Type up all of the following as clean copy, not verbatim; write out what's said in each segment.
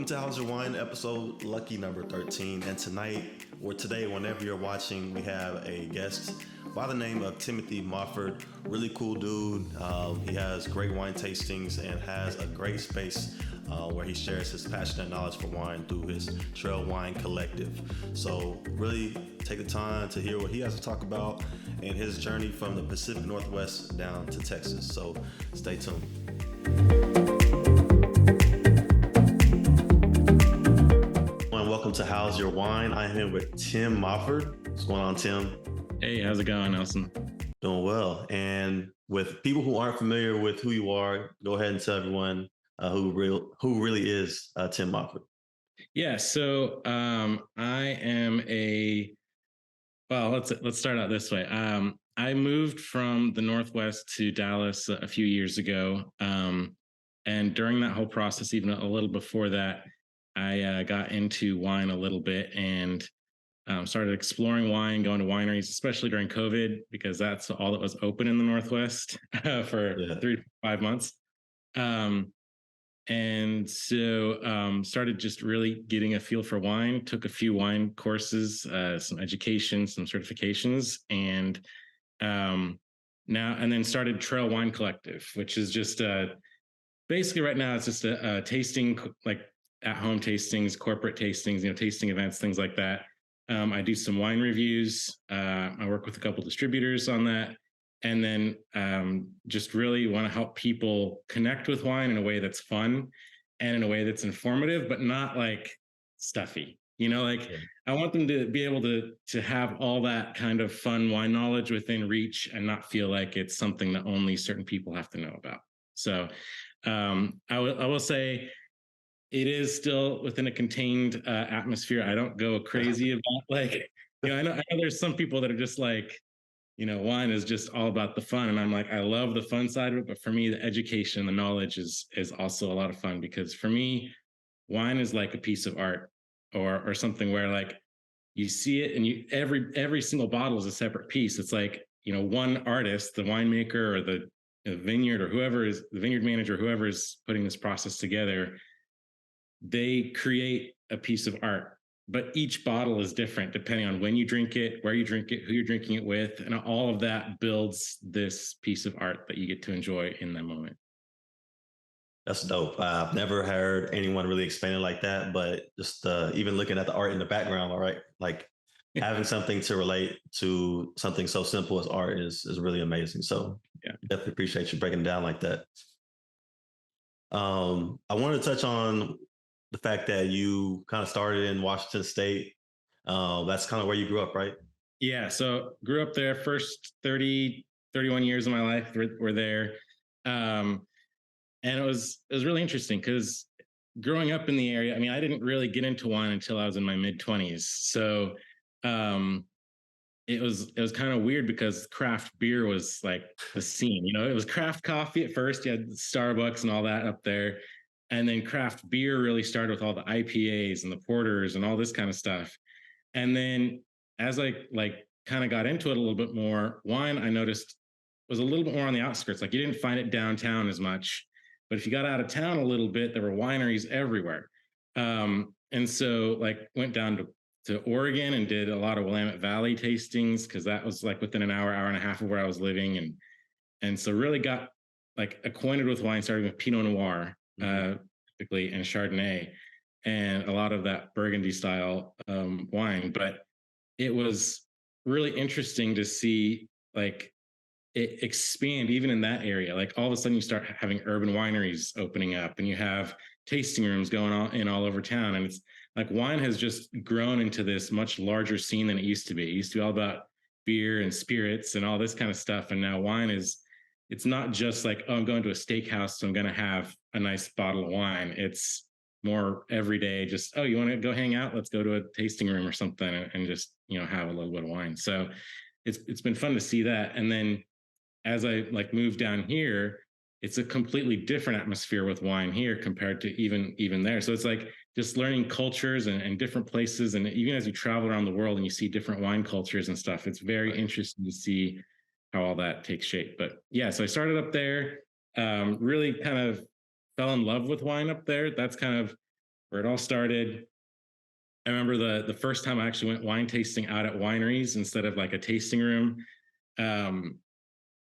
to How's Your Wine episode lucky number 13. And tonight, or today, whenever you're watching, we have a guest by the name of Timothy Mofford. Really cool dude. He has great wine tastings and has a great space where he shares his passion and knowledge for wine through his Trail Wine Collective. So really take the time to hear what he has to talk about and his journey from the Pacific Northwest down to Texas. So stay tuned. Welcome to How's Your Wine. I am here with Tim Mofford. What's going on, Tim? Hey, how's it going, Nelson? Doing well. And with people who aren't familiar with who you are, go ahead and tell everyone who really is Tim Mofford. Yeah, so I am let's start out this way. I moved from the Northwest to Dallas a few years ago. And during that whole process, even a little before that, I got into wine a little bit and started exploring wine, going to wineries, especially during COVID, because that's all that was open in the Northwest for 3 to 5 months. And so started just really getting a feel for wine, took a few wine courses, some education, some certifications, and then started Trail Wine Collective, which is just basically right now it's just a tasting, like at-home tastings, corporate tastings, tasting events, things like that. I do some wine reviews. I work with a couple distributors on that. And then just really want to help people connect with wine in a way that's fun and in a way that's informative, but not like stuffy. I want them to be able to have all that kind of fun wine knowledge within reach and not feel like it's something that only certain people have to know about. So I will say it is still within a contained atmosphere. I don't go crazy about I know there's some people that are just like, wine is just all about the fun. And I'm like, I love the fun side of it. But for me, the education, the knowledge is also a lot of fun, because for me, wine is like a piece of art or something where like you see it and every single bottle is a separate piece. It's like, one artist, the winemaker or the vineyard or whoever is the vineyard manager, whoever is putting this process together, they create a piece of art, but each bottle is different depending on when you drink it, where you drink it, who you're drinking it with, and all of that builds this piece of art that you get to enjoy in that moment. That's dope. I've never heard anyone really explain it like that, but just even looking at the art in the background, all right, like having something to relate to something so simple as art is really amazing. So yeah, definitely appreciate you breaking it down like that. I wanted to touch on the fact that you kind of started in Washington State. That's kind of where you grew up, right? Yeah. So grew up there. First 31 years of my life were there. And it was really interesting because growing up in the area, I mean, I didn't really get into wine until I was in my mid-20s. So it was kind of weird because craft beer was like the scene. It was craft coffee at first. You had Starbucks and all that up there. And then craft beer really started with all the IPAs and the porters and all this kind of stuff. And then as I kind of got into it a little bit more, wine I noticed was a little bit more on the outskirts. Like you didn't find it downtown as much, but if you got out of town a little bit, there were wineries everywhere. And so went down to Oregon and did a lot of Willamette Valley tastings, because that was like within an hour and a half of where I was living. And so really got acquainted with wine, starting with Pinot Noir, typically, and Chardonnay, and a lot of that Burgundy style wine. But it was really interesting to see it expand even in that area. Like all of a sudden you start having urban wineries opening up and you have tasting rooms going on all over town. And it's like wine has just grown into this much larger scene than it used to be. It used to be all about beer and spirits and all this kind of stuff. And now wine it's not just like, oh, I'm going to a steakhouse, so I'm going to have a nice bottle of wine. It's more everyday, just, oh, you want to go hang out? Let's go to a tasting room or something and just, have a little bit of wine. So it's been fun to see that. And then as I moved down here, it's a completely different atmosphere with wine here compared to even there. So it's like just learning cultures and different places. And even as you travel around the world and you see different wine cultures and stuff, it's very interesting to see how all that takes shape. But yeah, so I started up there, really kind of fell in love with wine up there. That's kind of where it all started. I remember the first time I actually went wine tasting out at wineries instead of like a tasting room. Um,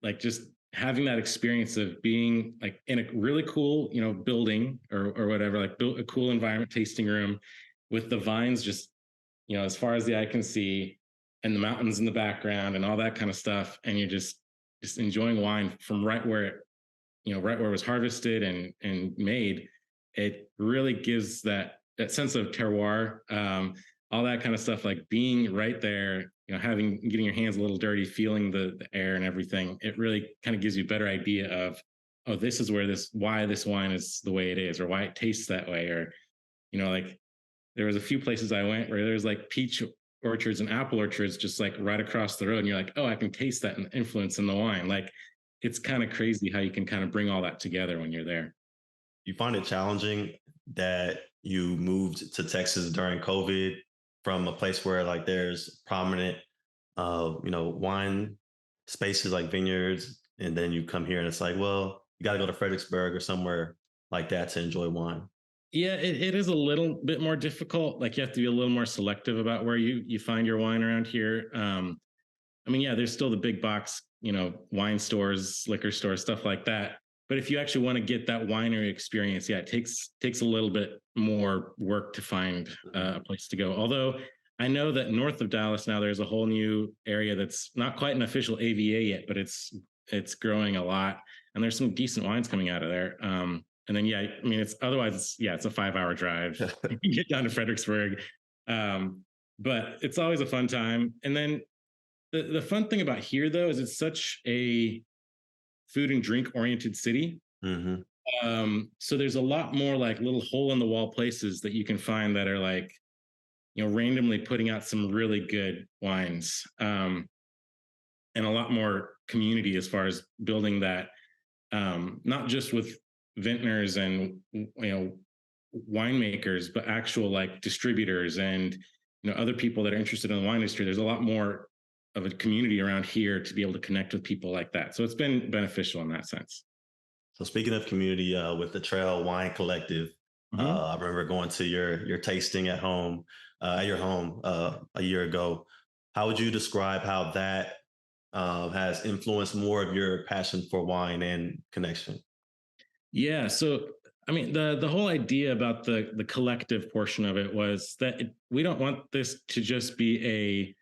like just having that experience of being like in a really cool, building or whatever, like built a cool environment, tasting room with the vines just, as far as the eye can see, and the mountains in the background and all that kind of stuff. And you're just enjoying wine from right where right where it was harvested and made. It really gives that sense of terroir, all that kind of stuff, like being right there, having getting your hands a little dirty, feeling the air and everything. It really kind of gives you a better idea of, oh, this is why this wine is the way it is, or why it tastes that way, or like there was a few places I went where there's like peach orchards and apple orchards just like right across the road, and you're like, oh, I can taste that influence in the wine. Like it's kind of crazy how you can kind of bring all that together when you're there. You find it challenging that you moved to Texas during COVID from a place where like there's prominent, wine spaces like vineyards, and then you come here and it's like, well, you got to go to Fredericksburg or somewhere like that to enjoy wine. Yeah, it is a little bit more difficult. Like you have to be a little more selective about where you find your wine around here. I mean, yeah, there's still the big box, wine stores, liquor stores, stuff like that. But if you actually want to get that winery experience, yeah, it takes a little bit more work to find a place to go. Although I know that north of Dallas now there's a whole new area that's not quite an official AVA yet, but it's growing a lot, and there's some decent wines coming out of there. And then yeah, I mean, it's a 5 hour drive. You get down to Fredericksburg, but it's always a fun time. And then the fun thing about here though is it's such a food and drink oriented city. Hmm. So there's a lot more like little hole in the wall places that you can find that are like, randomly putting out some really good wines. And a lot more community as far as building that, not just with vintners and, winemakers, but actual like distributors and, other people that are interested in the wine industry. There's a lot more of a community around here to be able to connect with people like that. So it's been beneficial in that sense. So speaking of community, with the Trail Wine Collective, Mhm. I remember going to your tasting at your home a year ago. How would you describe how that has influenced more of your passion for wine and connection? Yeah. So, I mean, the whole idea about the collective portion of it was that we don't want this to just be a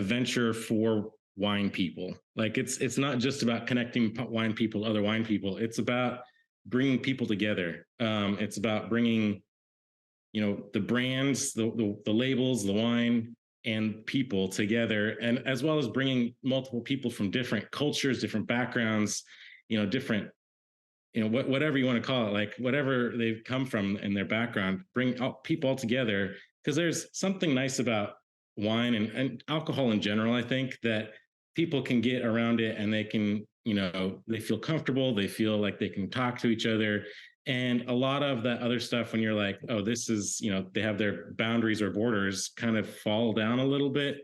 venture for wine people. Like it's not just about connecting wine people to other wine people. It's about bringing people together. It's about bringing the brands, the labels, the wine, and people together, and as well as bringing multiple people from different cultures, different backgrounds, different whatever you want to call it, like whatever they've come from in their background, bring all, people all together, because there's something nice about wine and alcohol in general. I think that people can get around it and they can, they feel comfortable, they feel like they can talk to each other. And a lot of that other stuff, when you're like, oh, this is, they have their boundaries or borders kind of fall down a little bit,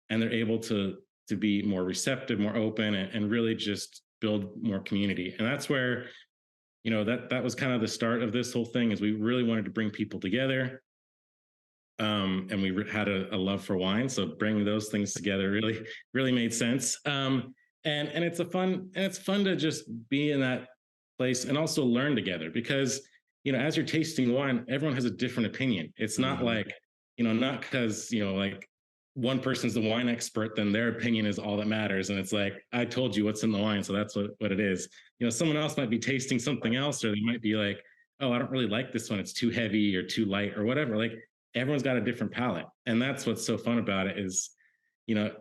and they're able to be more receptive, more open, and really just build more community. And that's where that was kind of the start of this whole thing, is we really wanted to bring people together. And we had a love for wine, so bringing those things together really made sense. And it's fun to just be in that place and also learn together, because as you're tasting wine, everyone has a different opinion. It's not Hmm. like, not because like one person's the wine expert, then their opinion is all that matters. And it's like, I told you what's in the wine, so that's what it is. Someone else might be tasting something else, or they might be like, oh, I don't really like this one, it's too heavy or too light or whatever. Like everyone's got a different palate, and that's what's so fun about it is, you know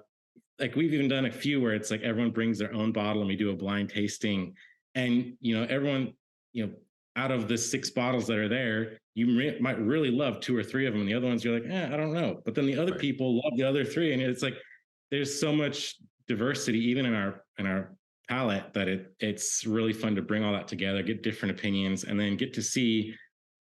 like we've even done a few where it's like everyone brings their own bottle and we do a blind tasting, and everyone, you know out of the six bottles that are there, you might really love two or three of them, and the other ones you're like, I don't know, but then the other Right. people love the other three, and it's like there's so much diversity even in our palette, that it's really fun to bring all that together, get different opinions, and then get to see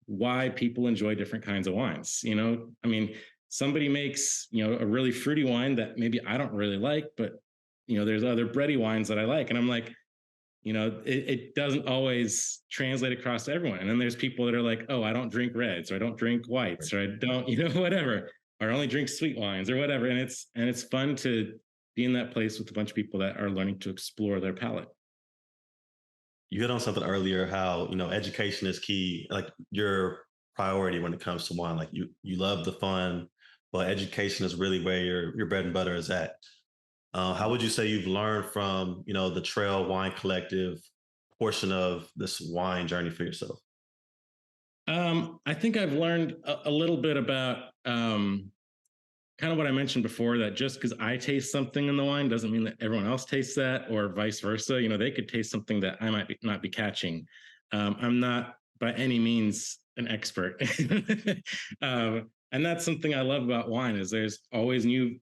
why people enjoy different kinds of wines. I mean, somebody makes, a really fruity wine that maybe I don't really like, but there's other bready wines that I like. And I'm like, it doesn't always translate across to everyone. And then there's people that are like, oh, I don't drink reds, or I don't drink whites, or I don't, whatever, or I only drink sweet wines or whatever. And it's fun to be in that place with a bunch of people that are learning to explore their palate. You hit on something earlier, how education is key, like your priority when it comes to wine. Like you love the fun, but education is really where your bread and butter is at. How would you say you've learned from the Trail Wine Collective portion of this wine journey for yourself? I think I've learned a little bit about kind of what I mentioned before, that just because I taste something in the wine doesn't mean that everyone else tastes that, or vice versa. They could taste something that I might not be catching. I'm not by any means an expert. And that's something I love about wine, is there's always new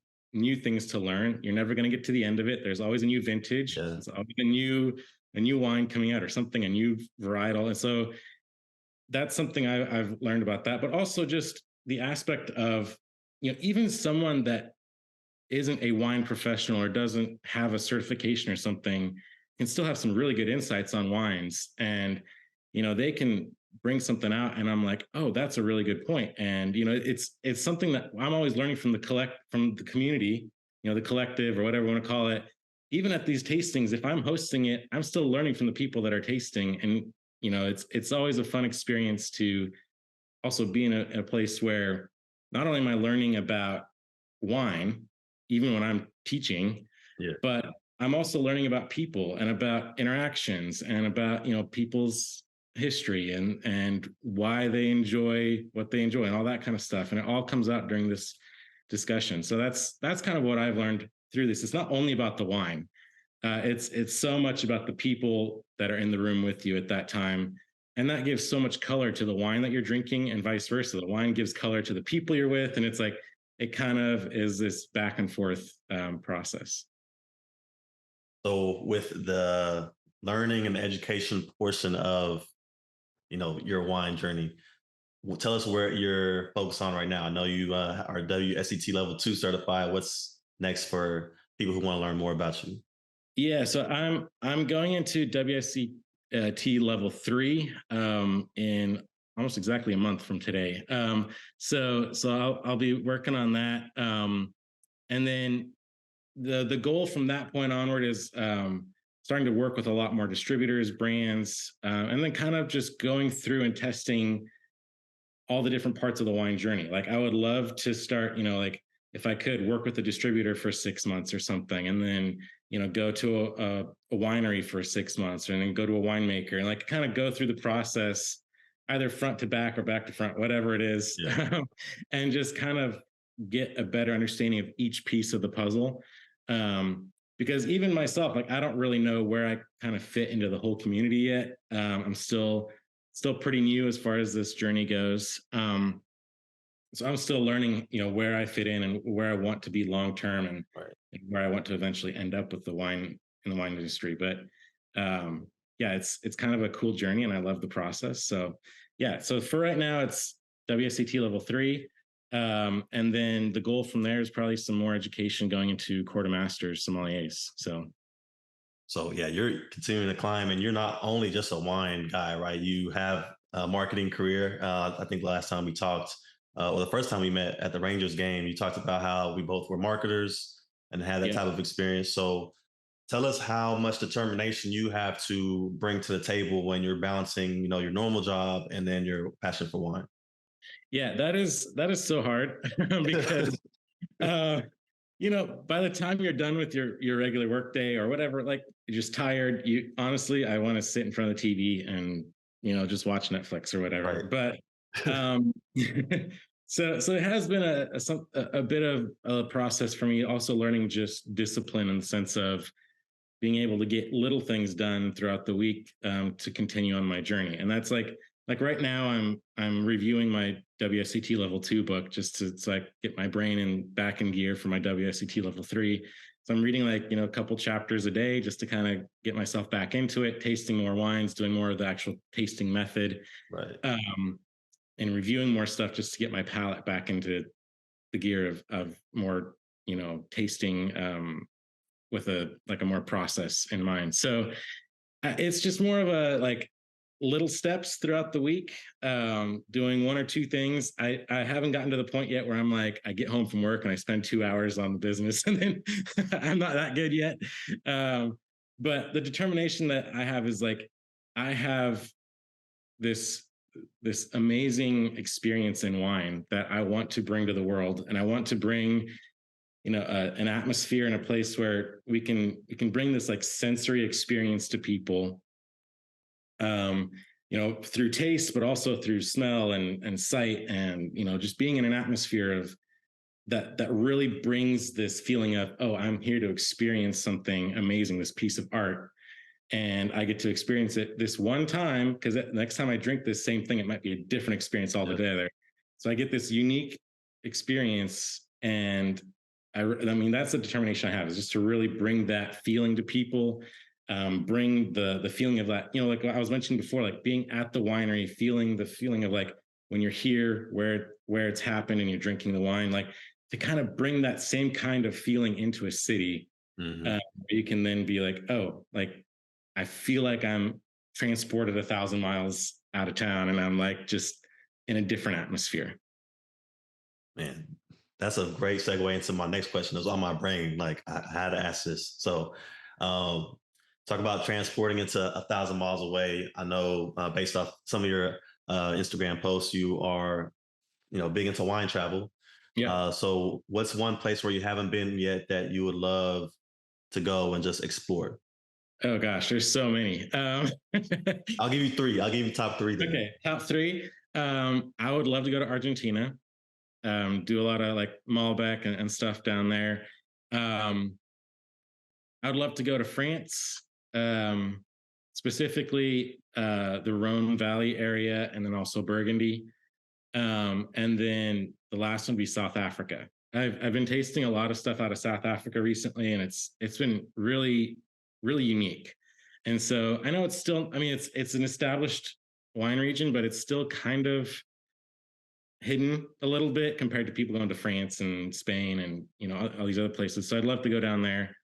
things to learn. You're never going to get to the end of it. There's always a new vintage. Yeah. There's always a new wine coming out, or something, a new varietal. And so that's something I've learned about that, but also just the aspect of, even someone that isn't a wine professional or doesn't have a certification or something can still have some really good insights on wines. And, they can bring something out and I'm like, oh, that's a really good point. And, it's something that I'm always learning from from the community, the collective, or whatever you want to call it. Even at these tastings, if I'm hosting it, I'm still learning from the people that are tasting. And, it's always a fun experience to also be in a place where not only am I learning about wine, even when I'm teaching, Yeah. but I'm also learning about people and about interactions and about, people's history and why they enjoy what they enjoy and all that kind of stuff. And it all comes out during this discussion. So that's kind of what I've learned through this. It's not only about the wine. It's so much about the people that are in the room with you at that time, and that gives so much color to the wine that you're drinking, and vice versa. The wine gives color to the people you're with, and it's like it kind of is this back and forth process. So with the learning and education portion of your wine journey, tell us where you're focused on right now. I know you are WSET level 2 certified. What's next for people who want to learn more about you? Yeah, so I'm going into WSET level 3 in almost exactly a month from today. So I'll be working on that, and then the goal from that point onward is starting to work with a lot more distributors, brands, and then kind of just going through and testing all the different parts of the wine journey. Like I would love to start, like if I could work with a distributor for 6 months or something, and then, go to a winery for 6 months, and then go to a winemaker, and like kind of go through the process, either front to back or back to front, whatever it is. Yeah. And just kind of get a better understanding of each piece of the puzzle. Because even myself, like I don't really know where I kind of fit into the whole community yet. I'm still pretty new as far as this journey goes. So I'm still learning, where I fit in and where I want to be long term, Right. and where I want to eventually end up with the wine in the wine industry. But yeah, it's kind of a cool journey, and I love the process. So yeah, so for right now, it's WSET level 3. And then the goal from there is probably some more education going into quartermasters, sommeliers. So yeah, you're continuing to climb, and you're not only just a wine guy, right? You have a marketing career. I think last time we talked, or the first time we met at the Rangers game, you talked about how we both were marketers and had that Yeah. type of experience. So tell us how much determination you have to bring to the table when you're balancing, your normal job and then your passion for wine. Yeah, that is so hard because uh by the time you're done with your regular workday or whatever, like you're just tired. You honestly, I want to sit in front of the TV and just watch Netflix or whatever. Right. But um, so it has been a bit of a process for me. Also learning just discipline in the sense of being able to get little things done throughout the week to continue on my journey. And that's like right now I'm reviewing my WSET level 2 book just to like get my brain back in gear for my WSET level 3. So I'm reading like, a couple chapters a day just to kind of get myself back into it, tasting more wines, doing more of the actual tasting method, Right. and reviewing more stuff just to get my palate back into the gear of more, tasting with a more process in mind. So It's just more of a like little steps throughout the week, doing one or two things. I haven't gotten to the point yet where I'm like, I get home from work and I spend 2 hours on the business and then I'm not that good yet. Um, but the determination that I have is like, I have this this amazing experience in wine that I want to bring to the world, and I want to bring an atmosphere and a place where we can bring this like sensory experience to people, um, through taste, but also through smell and sight, and just being in an atmosphere of that really brings this feeling of, oh, I'm here to experience something amazing, this piece of art, and I get to experience it this one time, because next time I drink this same thing, it might be a different experience altogether. So I get this unique experience, and I mean that's the determination I have, is just to really bring that feeling to people, bring the feeling of that, like I was mentioning before, like being at the winery, feeling the feeling of like when you're here, where it's happened, and you're drinking the wine, like to kind of bring that same kind of feeling into a city. Hmm. You can then be like, oh, like I feel like I'm transported 1,000 miles out of town, and I'm like just in a different atmosphere. Man, that's a great segue into my next question. It was on my brain. Like I had to ask this. So, um, talk about transporting into 1,000 miles away. I know based off some of your Instagram posts, you are big into wine travel. Yeah. So, what's one place where you haven't been yet that you would love to go and just explore? Oh gosh, there's so many. I'll give you three. I'll give you top three then. Okay, top three. I would love to go to Argentina. Do a lot of like Malbec and stuff down there. Um, I would love to go to France, um, specifically the Rhone Valley area, and then also Burgundy. And then the last one would be South Africa. I've been tasting a lot of stuff out of South Africa recently, and it's been really unique. And so I know it's still, I mean, it's an established wine region, but it's still kind of hidden a little bit compared to people going to France and Spain and all these other places. So I'd love to go down there.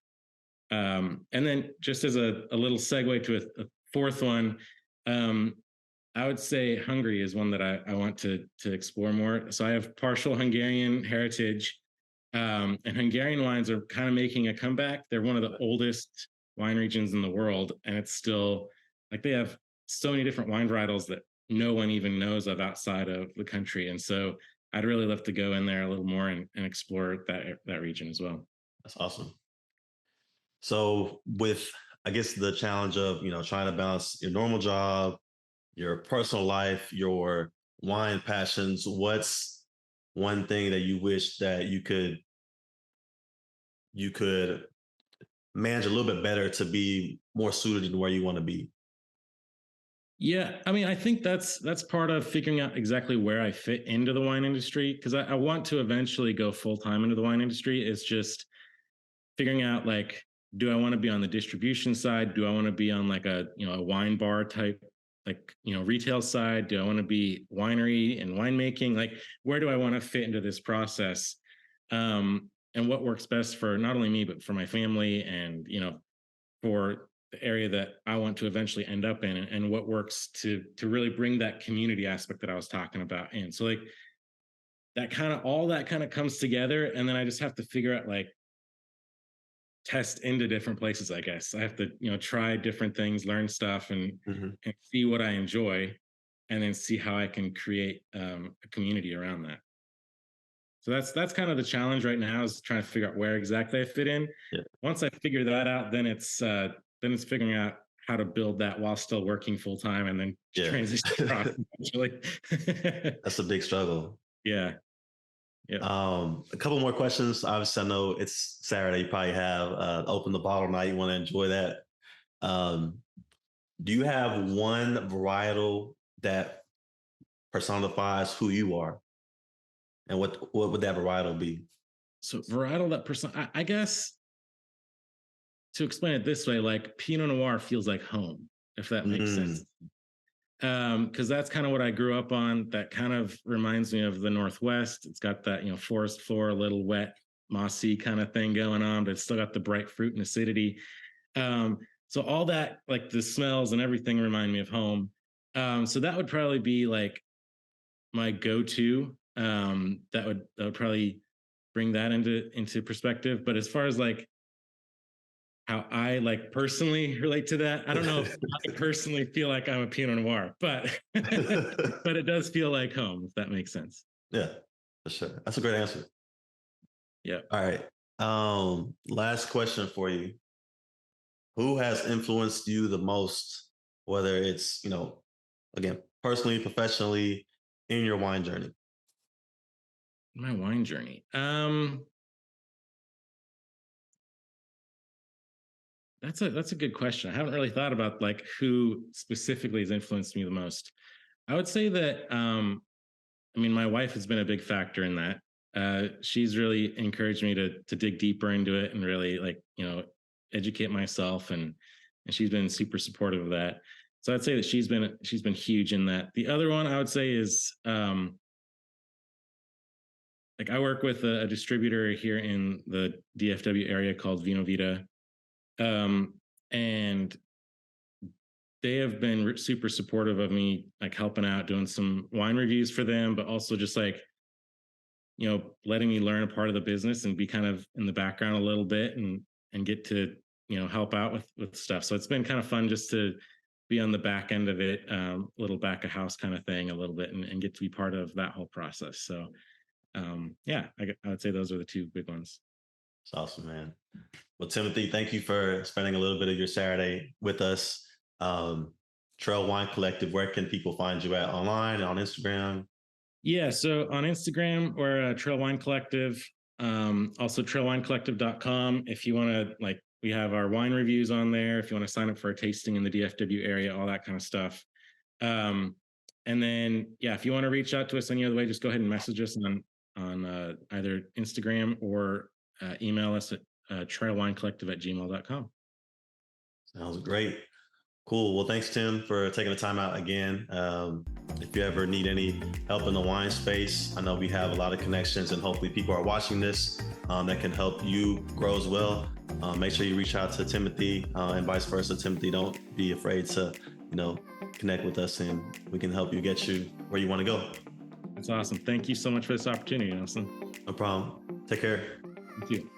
And then just as a little segue to a fourth one, um, I would say Hungary is one that I want to explore more. So I have partial Hungarian heritage, and Hungarian wines are kind of making a comeback. They're one of the oldest wine regions in the world, and it's still like they have so many different wine varietals that no one even knows of outside of the country. And so I'd really love to go in there a little more and explore that region as well. That's awesome. So, with I guess the challenge of trying to balance your normal job, your personal life, your wine passions, what's one thing that you wish that you could manage a little bit better to be more suited to where you want to be? Yeah, I mean, I think that's part of figuring out exactly where I fit into the wine industry, because I want to eventually go full time into the wine industry. It's just figuring out like, do I want to be on the distribution side? Do I want to be on like a wine bar type, like retail side? Do I want to be winery and winemaking? Like, where do I want to fit into this process? And what works best for not only me but for my family, and for the area that I want to eventually end up in, and what works to really bring that community aspect that I was talking about in. So like that kind of comes together, and then I just have to figure out like test into different places. I guess I have to try different things, learn stuff, Hmm. and see what I enjoy, and then see how I can create a community around that. So that's kind of the challenge right now, is trying to figure out where exactly I fit in. Yeah, Once I figure that out, then it's figuring out how to build that while still working full time, and then yeah. transition across eventually. That's a big struggle. Yeah, yeah. A couple more questions. Obviously, I know it's Saturday. You probably have open the bottle night. You want to enjoy that. Um, do you have one varietal that personifies who you are, and what would that varietal be? So varietal, that person, I guess to explain it this way, like Pinot Noir feels like home, if that makes Mm, sense. Because that's kind of what I grew up on. That kind of reminds me of the Northwest. It's got that forest floor, a little wet, mossy kind of thing going on, but it's still got the bright fruit and acidity. Um, So all that, like the smells and everything, remind me of home. So that would probably be like my go-to. That would probably bring that into perspective. But as far as like how I like personally relate to that, I don't know if I personally feel like I'm a Pinot Noir, but but it does feel like home, if that makes sense. Yeah, for sure. That's a great answer. Yeah. All right. Last question for you. Who has influenced you the most, whether it's, again, personally, professionally, in your wine journey? My wine journey. That's a good question. I haven't really thought about like who specifically has influenced me the most. I would say that I mean my wife has been a big factor in that. She's really encouraged me to dig deeper into it and really like, educate myself, and she's been super supportive of that. So I'd say that she's been huge in that. The other one I would say is like I work with a distributor here in the DFW area called Vino Vita. Um, and they have been super supportive of me, like helping out, doing some wine reviews for them, but also just like, letting me learn a part of the business and be kind of in the background a little bit and get to, help out with stuff. So it's been kind of fun just to be on the back end of it, little back of house kind of thing a little bit, and get to be part of that whole process. So yeah, I would say those are the two big ones. It's awesome, man. Well, Timothy, thank you for spending a little bit of your Saturday with us. Um, Trail Wine Collective, where can people find you at online, on Instagram? Yeah, so on Instagram, we're Trail Wine Collective. Also trailwinecollective.com. If you want to, like, we have our wine reviews on there. If you want to sign up for a tasting in the DFW area, all that kind of stuff. And then, yeah, if you want to reach out to us any other way, just go ahead and message us on either Instagram or email us at trailwinecollective@gmail.com. Sounds great. Cool. Well, thanks, Tim, for taking the time out again. If you ever need any help in the wine space, I know we have a lot of connections, and hopefully people are watching this that can help you grow as well. Make sure you reach out to Timothy and vice versa. Timothy, don't be afraid to, connect with us, and we can help you get you where you want to go. That's awesome. Thank you so much for this opportunity, Nelson. No problem. Take care. Thank you.